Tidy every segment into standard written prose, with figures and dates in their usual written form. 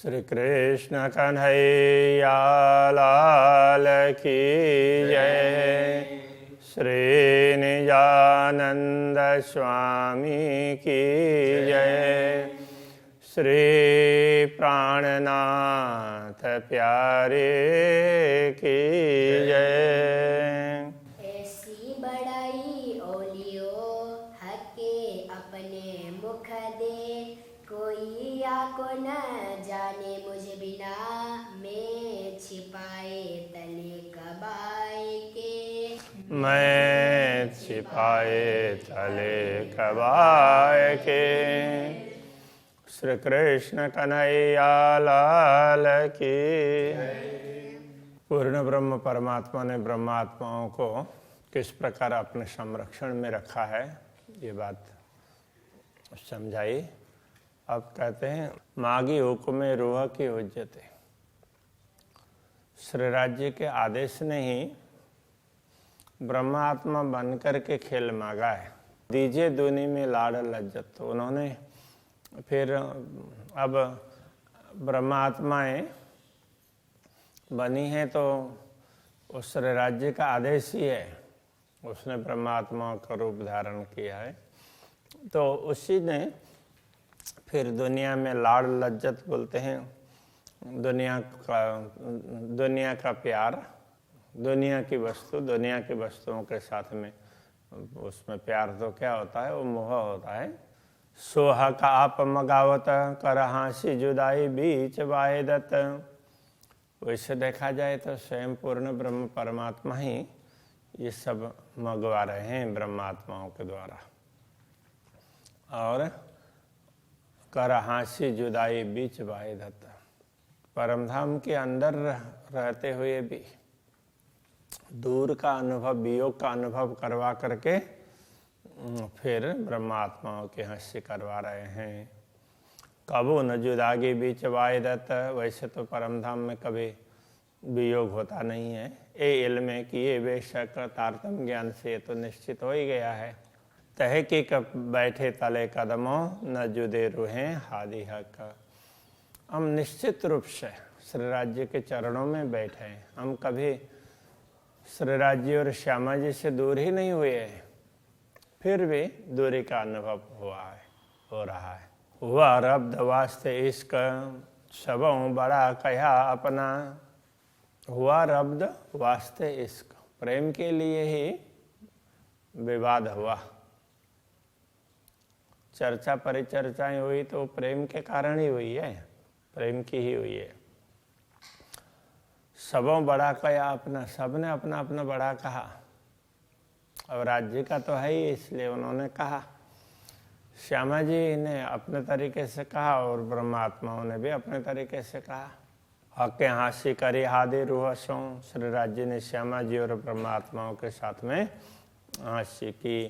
श्री कृष्ण कन्हैया लाल की जय। श्री निजानंद स्वामी की जय। श्री प्राणनाथ प्यारे की जय। ऐसी बड़ाई ओलियो हके अपने मुख दे, कोई आको न जाने मुझ बिना, मैं छिपाए तले कबाए के, मैं छिपाए तले कबाए के। श्री कृष्ण कन्हैया लाल की। पूर्ण ब्रह्म परमात्मा ने ब्रह्मात्माओं को किस प्रकार अपने संरक्षण में रखा है, ये बात समझाई। अब कहते हैं मागी हुक्म रूह की हुज्जते। श्री राज्य के आदेश ने ही ब्रह्मात्मा बनकर के खेल मांगा है। दीजिए दुनी में लाड़ लज्जत। तो उन्होंने फिर अब ब्रह्मात्माएं बनी हैं तो उस राज्य का आदेश ही है, उसने ब्रह्मात्मा का रूप धारण किया है। तो उसी ने फिर दुनिया में लाड़ लज्जत बोलते हैं, दुनिया का प्यार, दुनिया की वस्तुओं के साथ में उसमें प्यार तो क्या होता है, वो मोह होता है। सोहा का आप मगावत कर हांसी जुदाई बीच वायदत। वैसे देखा जाए तो स्वयं पूर्ण ब्रह्म परमात्मा ही ये सब मंगवा रहे हैं ब्रह्मात्माओं के द्वारा। और कर हांसी जुदाई बीच वायदत, परमधाम के अंदर रहते हुए भी दूर का अनुभव, वियोग का अनुभव करवा करके फिर ब्रह्मात्माओं के हंसी करवा रहे हैं। कबू न जुदागी बीच वायदत। वैसे तो परमधाम में कभी वियोग होता नहीं है, ये इल्म है कि ये बेशक तारतम ज्ञान से तो निश्चित हो ही गया है। तह की कब बैठे तले कदमों न जुदे रूहें हादि हक। हम निश्चित रूप से श्री राज्य के चरणों में बैठे हैं। हम कभी श्री राज्य और श्यामा जी से दूर ही नहीं हुए हैं, फिर भी दूरी का अनुभव हो रहा है। हुआ रब्द वास्ते इश्क सबों बड़ा कहा अपना। हुआ रब्द वास्ते इश्क, प्रेम के लिए ही विवाद हुआ। चर्चा परिचर्चाएं हुई तो प्रेम के कारण ही हुई है, प्रेम की ही हुई है। सबों बड़ा कहा अपना, सबने अपना अपना बड़ा कहा। और राज्य का तो है ही, इसलिए उन्होंने कहा। श्यामा जी ने अपने तरीके से कहा और ब्रह्मात्माओं ने भी अपने तरीके से कहा। हक हांसी करी हादे रूह सो। श्री राज्य ने श्यामा जी और ब्रह्मात्माओं के साथ में हांसी की।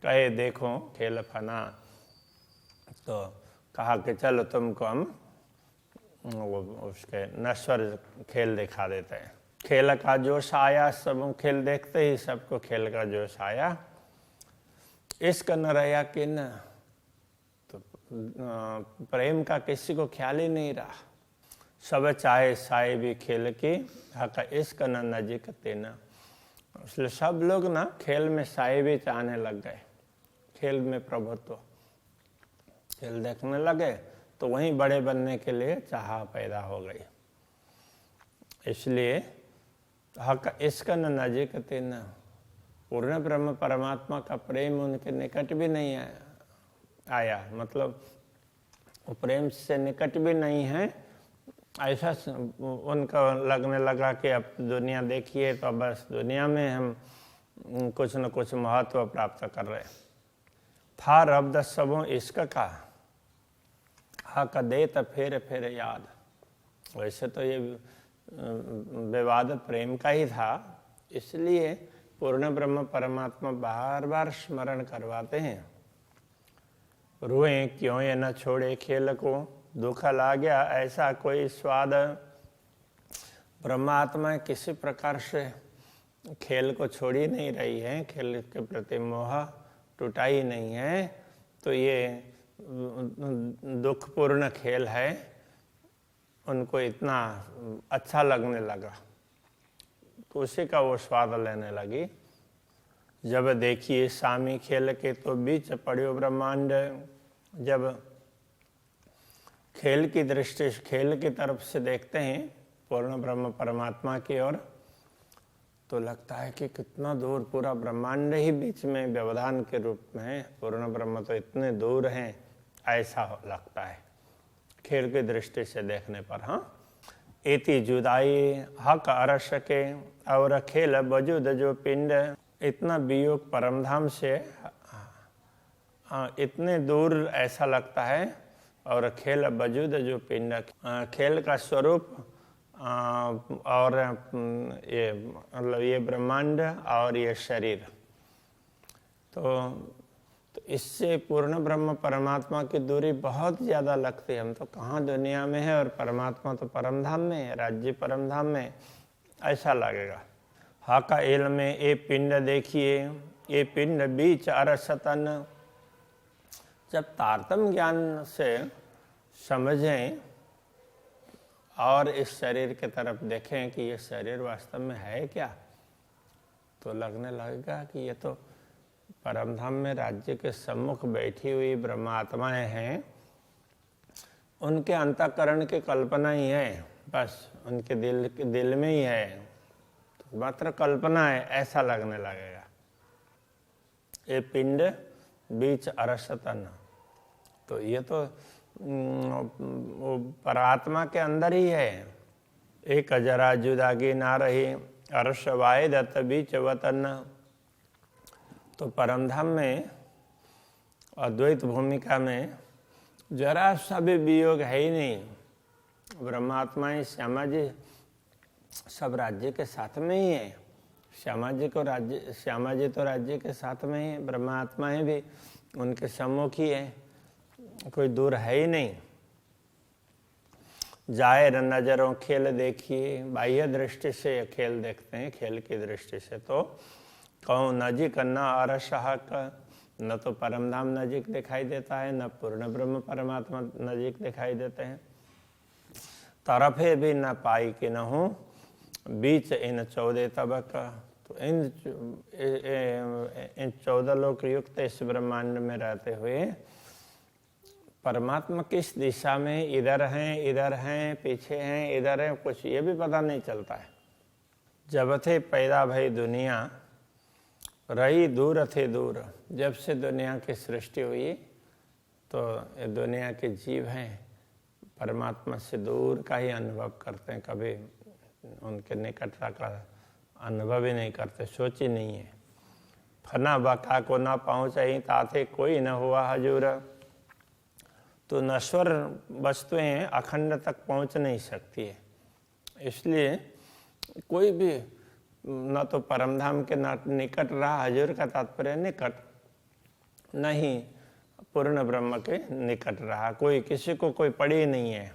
कहे देखो खेल फना, तो कहा कि चलो तुमको हम उसके नश्वर खेल दिखा देते हैं। खेल का जोश आया, सब खेल देखते ही सबको खेल का जोश आया। इश्क न रहा कि न, तो प्रेम का किसी को ख्याल ही नहीं रहा। सब चाहे साए भी खेल की, हक इश्क न नजीक तेना। इसलिए सब लोग ना खेल में साए भी चाहने लग गए, खेल में प्रभुत्व, खेल देखने लगे तो वहीं बड़े बनने के लिए चाह पैदा हो गई। इसलिए हक इश्क न नजीक तेना, पूर्ण ब्रह्म परमात्मा का प्रेम उनके निकट भी नहीं आया। मतलब वो प्रेम से निकट भी नहीं है। ऐसा उनका लगने लगा कि अब दुनिया देखिए तो बस दुनिया में हम कुछ न कुछ महत्व प्राप्त कर रहे। था रब्द सबों इश्क का, हक दे तो फिर याद। वैसे तो ये विवाद प्रेम का ही था, इसलिए पूर्ण ब्रह्म परमात्मा बार बार स्मरण करवाते हैं। रोए क्यों ये न छोड़े खेल को, दुख ला गया ऐसा कोई स्वाद। ब्रह्मात्मा किसी प्रकार से खेल को छोड़ ही नहीं रही है, खेल के प्रति मोह टूटा ही नहीं है। तो ये दुखपूर्ण खेल है उनको इतना अच्छा लगने लगा, तो उसी का वो स्वाद लेने लगी। जब देखिए सामी खेल के तो बीच पड़ियो ब्रह्मांड। जब खेल की दृष्टि से, खेल की तरफ से देखते हैं पूर्ण ब्रह्म परमात्मा की ओर, तो लगता है कि कितना दूर पूरा ब्रह्मांड ही बीच में व्यवधान के रूप में है, पूर्ण ब्रह्म तो इतने दूर हैं, ऐसा लगता है खेल की दृष्टि से देखने पर। हाँ, एति जुदाई हक अरस के और खेल वजूद जो पिंड, इतना वियोग परमधाम से इतने दूर ऐसा लगता है, और खेल वजूद जो पिंड, खेल का स्वरूप और ये मतलब ये ब्रह्मांड और ये शरीर, तो इससे पूर्ण ब्रह्म परमात्मा की दूरी बहुत ज़्यादा लगती है। हम तो कहाँ दुनिया में है और परमात्मा तो परमधाम में है, राज्य परमधाम में, ऐसा लगेगा। हा का एल में ये पिंड देखिए, ये पिंड बीच अरसतन। जब तारतम ज्ञान से समझें और इस शरीर की तरफ देखें कि ये शरीर वास्तव में है क्या, तो लगने लगेगा कि ये तो परमधाम में राज्य के सम्मुख बैठी हुई ब्रह्मात्माएं हैं, उनके अंतःकरण की कल्पना ही है, बस उनके दिल में ही है, तो मात्र कल्पना है, ऐसा लगने लगेगा। ये पिंड बीच अरसतन, तो ये तो वो परात्मा के अंदर ही है। एक जरा जुदागी ना रही अरस वाय दत्त बीच वतन। तो परमधाम में अद्वैत भूमिका में जरा सा भी वियोग है ही नहीं। ब्रह्मात्माएं श्यामा जी सब राज्य के साथ में ही है। श्यामा जी तो राज्य के साथ में ही, ब्रह्मात्माएं भी उनके सम्मुख ही है, कोई दूर है ही नहीं। जाहिर नजरों खेल देखिए, बाह्य दृष्टि से खेल देखते हैं, खेल की दृष्टि से तो कहूँ नजीक न अरसहक, न तो परमधाम नजीक दिखाई देता है, न पूर्ण ब्रह्म परमात्मा नजीक दिखाई देते हैं। तरफे भी न पाई कि न हूँ बीच इन 14 तबक। तो इन 14 लोक युक्त इस ब्रह्मांड में रहते हुए परमात्मा किस दिशा में, इधर हैं, पीछे हैं, इधर हैं, कुछ ये भी पता नहीं चलता है। जब थे पैदा भई दुनिया रही दूर थे दूर। जब से दुनिया की सृष्टि हुई तो ये दुनिया के जीव हैं परमात्मा से दूर का ही अनुभव करते हैं, कभी उनके निकटता का अनुभव ही नहीं करते, सोच ही नहीं है। फना बका को ना पहुँचाई ताथे कोई न हुआ हजूर। तो नश्वर वस्तुएं अखंड तक पहुँच नहीं सकती है, इसलिए कोई भी न तो परमधाम के निकट रहा, हजूर का तात्पर्य निकट, नहीं पूर्ण ब्रह्म के निकट रहा। कोई किसी को कोई पड़ी ही नहीं है,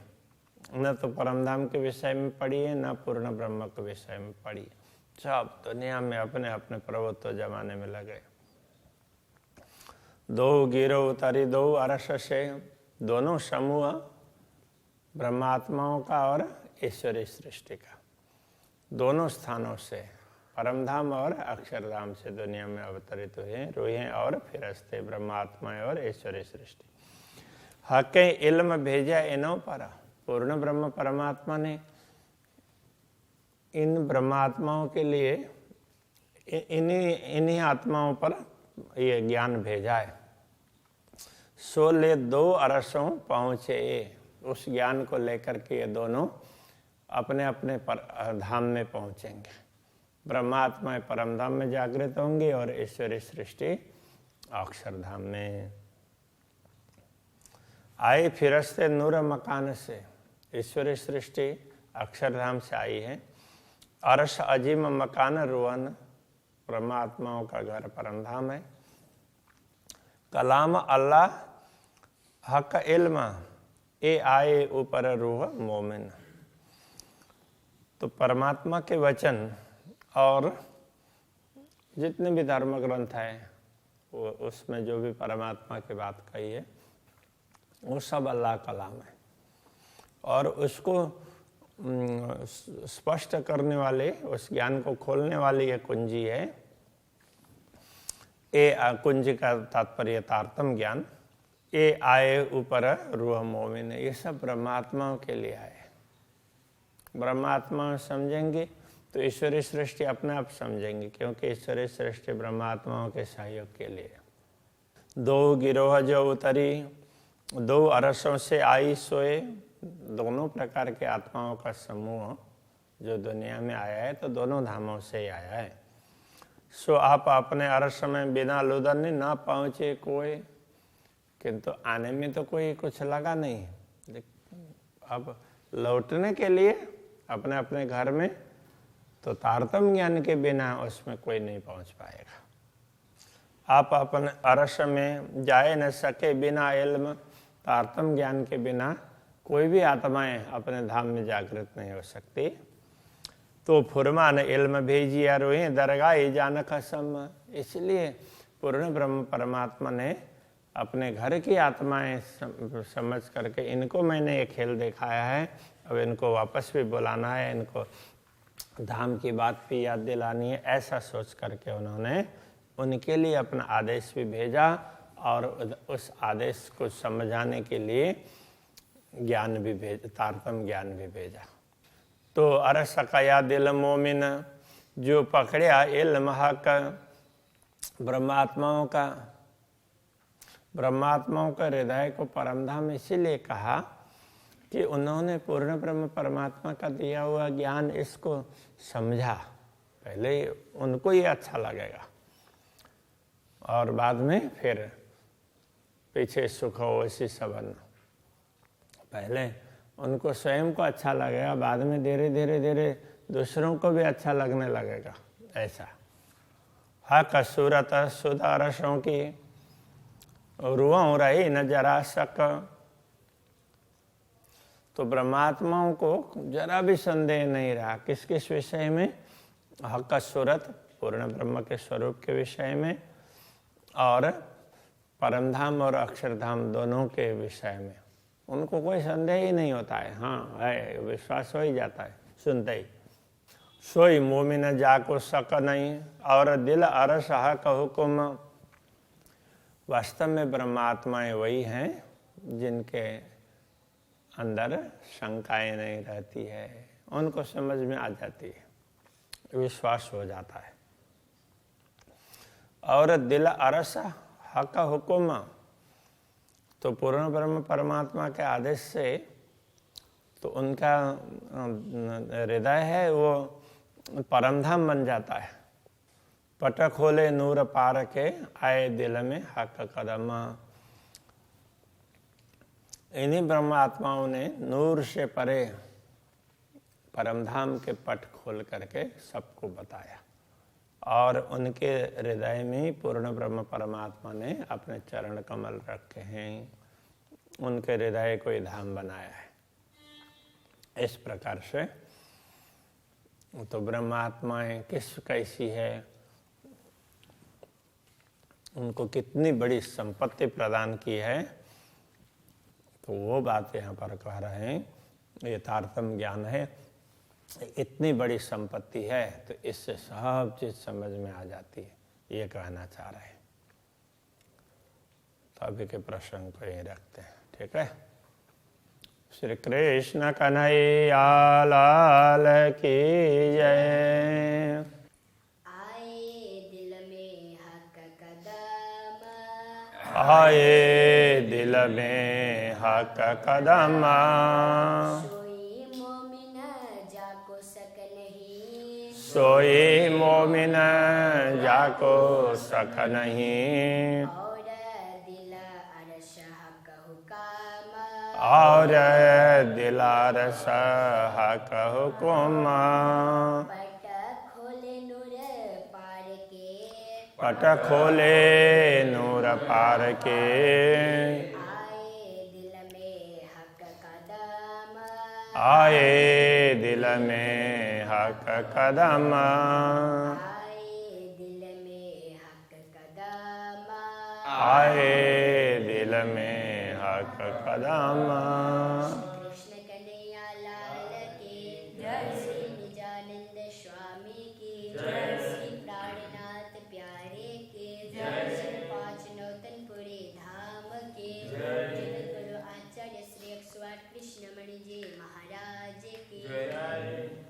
न तो परमधाम के विषय में पड़ी है, न पूर्ण ब्रह्म के विषय में पड़ी है। सब दुनिया में अपने अपने प्रभुत्व जमाने में लगे। दो गिरो उतारी दो अरस से, दोनों समूह ब्रह्मात्माओं का और ईश्वरी सृष्टि का, दोनों स्थानों से, परमधाम और अक्षरधाम से दुनिया में अवतरित हुए रूहें और फिरस्ते, ब्रह्मात्माएं और ईश्वरी सृष्टि। हक़े इल्म भेजा इनों पर। पूर्ण ब्रह्म परमात्मा ने इन ब्रह्मात्माओं के लिए इन्हीं आत्माओं पर ये ज्ञान भेजा है। सो ले 2 अरसों पहुँचे, उस ज्ञान को लेकर के ये दोनों अपने अपने धाम में पहुँचेंगे। ब्रह्मात्माएं परमधाम में जागृत होंगी और ईश्वरी सृष्टि अक्षरधाम में। आए फिरस्ते नूर मकान से, ईश्वरी सृष्टि अक्षरधाम से आई है। अरश अजीम मकान रुवन, परमात्माओं का घर परमधाम है। कलाम अल्लाह हक इल्म ए आए ऊपर रूह मोमिन। तो परमात्मा के वचन और जितने भी धर्म ग्रंथ हैं वो उसमें जो भी परमात्मा की बात कही है वो सब अल्लाह कलाम है, और उसको स्पष्ट करने वाले, उस ज्ञान को खोलने वाली ये कुंजी है। ए कुंजी का तात्पर्य तारतम ज्ञान। ये आए ऊपर रूह मोमिन, ये सब ब्रह्मात्माओं के लिए आए। ब्रह्मात्मा समझेंगे तो ईश्वरीय सृष्टि अपने आप समझेंगे, क्योंकि ईश्वरीय सृष्टि ब्रह्मात्माओं के सहयोग के लिए। दो गिरोह जो उतरी, दो अरसों से आई सोए, दोनों प्रकार के आत्माओं का समूह जो दुनिया में आया है, तो दोनों धामों से ही आया है। सो आप अपने अरस में बिना लुदरने ना पहुँचे कोई, किंतु आने में तो कोई कुछ लगा नहीं। अब लौटने के लिए अपने अपने घर में, तो तारतम ज्ञान के बिना उसमें कोई नहीं पहुंच पाएगा। आप अपने अरस में जाए न सके बिना इल्म, तारतम ज्ञान के बिना कोई भी आत्माएं अपने धाम में जागृत नहीं हो सकती। तो फुरमान इल्म भेजिया रोए दरगाह जान कसम, इसलिए पूर्ण ब्रह्म परमात्मा ने अपने घर की आत्माएं समझ करके इनको मैंने ये खेल दिखाया है, अब इनको वापस भी बुलाना है, इनको धाम की बात भी याद दिलानी है, ऐसा सोच करके उन्होंने उनके लिए अपना आदेश भी भेजा और उस आदेश को समझाने के लिए ज्ञान भी तारतम ज्ञान भी भेजा। तो अरस कया दिल मोमिन, जो पकड़िया इल्म हक, ब्रह्मात्माओं का हृदय को परमधाम इसीलिए कहा कि उन्होंने पूर्ण ब्रह्म परमात्मा का दिया हुआ ज्ञान इसको समझा। पहले उनको ये अच्छा लगेगा और बाद में फिर पीछे सुख हो वैसी सबन। पहले उनको स्वयं को अच्छा लगेगा, बाद में धीरे धीरे दूसरों को भी अच्छा लगने लगेगा। ऐसा हक सूरत सुधा रसों की, रुआं रही न जरा शक। तो ब्रह्मात्माओं को जरा भी संदेह नहीं रहा किस किस विषय में, हक सूरत पूर्ण ब्रह्म के स्वरूप के विषय में, और परमधाम और अक्षरधाम दोनों के विषय में उनको कोई संदेह ही नहीं होता है। हाँ है, विश्वास हो ही जाता है सुनते ही। सोई मोमिन जाको शक नहीं, और दिल अरस हक हुकुम। वास्तव में ब्रह्मात्माएं वही हैं जिनके अंदर शंकाएं नहीं रहती है, उनको समझ में आ जाती है, विश्वास हो जाता है। और दिल अरस हक हुकुम, तो पूर्ण ब्रह्म परमात्मा के आदेश से तो उनका हृदय है वो परमधाम बन जाता है। पट खोले नूर पार के, आए दिल में हक कदम। इन्हीं ब्रह्मात्माओं ने नूर से परे परमधाम के पट खोल करके सबको बताया, और उनके हृदय में पूर्ण ब्रह्म परमात्मा ने अपने चरण कमल रखे हैं, उनके हृदय को ही धाम बनाया है। इस प्रकार से तो ब्रह्मात्माएं कैसी है, उनको कितनी बड़ी संपत्ति प्रदान की है, तो वो बात यहाँ पर कह रहे हैं। ये तारतम ज्ञान है, इतनी बड़ी संपत्ति है, तो इससे सब चीज समझ में आ जाती है, ये कहना चाह रहे हैं। तो अभी के प्रसंग को यही रखते हैं, ठीक है। श्री कृष्ण कन्हैया लाल की जय। आए दिल में हक कदम, आए दिल में हक कदम। सोई मोमिन जाको शक नहीं, सोई मोमिन जाको शक नहीं। और दिल अरस हक हुकाम, और दिलार हक हुकुम। पट खोले नूर पार के, पट खोले नूर पार के। आए दिल में हक कदम, आए दिल में हक कदम। आए दिल में हक कदम, आए दिल में हक कदम। कृष्ण कन्हैया लाल की जी महाराज की जय।